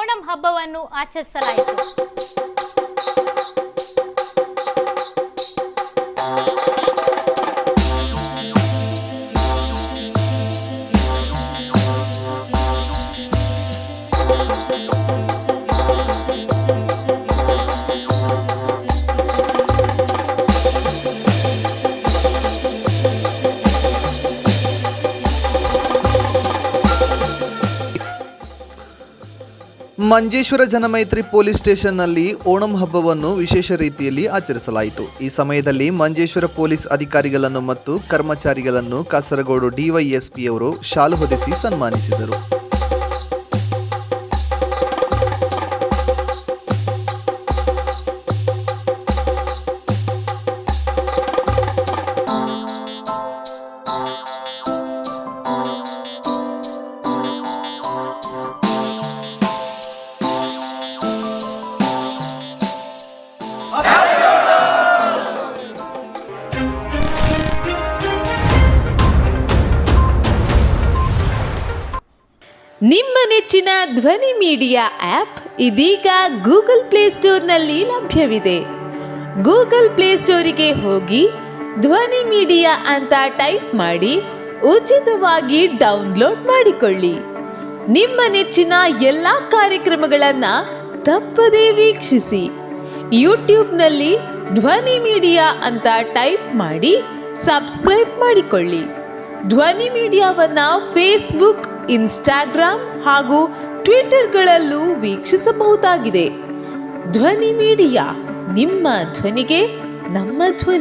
ಓಣಂ ಹಬ್ಬವನ್ನು ಆಚರಿಸಲಾಯಿತು. ಮಂಜೇಶ್ವರ ಜನಮೈತ್ರಿ ಪೊಲೀಸ್ ಸ್ಟೇಷನ್ನಲ್ಲಿ ಓಣಂ ಹಬ್ಬವನ್ನು ವಿಶೇಷ ರೀತಿಯಲ್ಲಿ ಆಚರಿಸಲಾಯಿತು. ಈ ಸಮಯದಲ್ಲಿ ಮಂಜೇಶ್ವರ ಪೊಲೀಸ್ ಅಧಿಕಾರಿಗಳನ್ನು ಮತ್ತು ಕರ್ಮಚಾರಿಗಳನ್ನು ಕಾಸರಗೋಡು ಡಿವೈಎಸ್ಪಿಯವರು ಶಾಲು ಹೊದಿಸಿ ಸನ್ಮಾನಿಸಿದರು. ನಿಮ್ಮ ನೆಚ್ಚಿನ ಧ್ವನಿ ಮೀಡಿಯಾ ಆ್ಯಪ್ ಇದೀಗ ಗೂಗಲ್ ಪ್ಲೇಸ್ಟೋರ್ನಲ್ಲಿ ಲಭ್ಯವಿದೆ. ಗೂಗಲ್ ಪ್ಲೇಸ್ಟೋರಿಗೆ ಹೋಗಿ ಧ್ವನಿ ಮೀಡಿಯಾ ಅಂತ ಟೈಪ್ ಮಾಡಿ ಉಚಿತವಾಗಿ ಡೌನ್ಲೋಡ್ ಮಾಡಿಕೊಳ್ಳಿ. ನಿಮ್ಮ ನೆಚ್ಚಿನ ಎಲ್ಲ ಕಾರ್ಯಕ್ರಮಗಳನ್ನು ತಪ್ಪದೇ ವೀಕ್ಷಿಸಿ. ಯೂಟ್ಯೂಬ್ನಲ್ಲಿ ಧ್ವನಿ ಮೀಡಿಯಾ ಅಂತ ಟೈಪ್ ಮಾಡಿ ಸಬ್ಸ್ಕ್ರೈಬ್ ಮಾಡಿಕೊಳ್ಳಿ. ಧ್ವನಿ ಮೀಡಿಯಾವನ್ನು ಫೇಸ್ಬುಕ್, ಇನ್ಸ್ಟಾಗ್ರಾಮ್ ಹಾಗೂ ಟ್ವಿಟರ್ಗಳಲ್ಲೂ ವೀಕ್ಷಿಸಬಹುದಾಗಿದೆ. ಧ್ವನಿ ಮೀಡಿಯಾ, ನಿಮ್ಮ ಧ್ವನಿಗೆ ನಮ್ಮ ಧ್ವನಿ.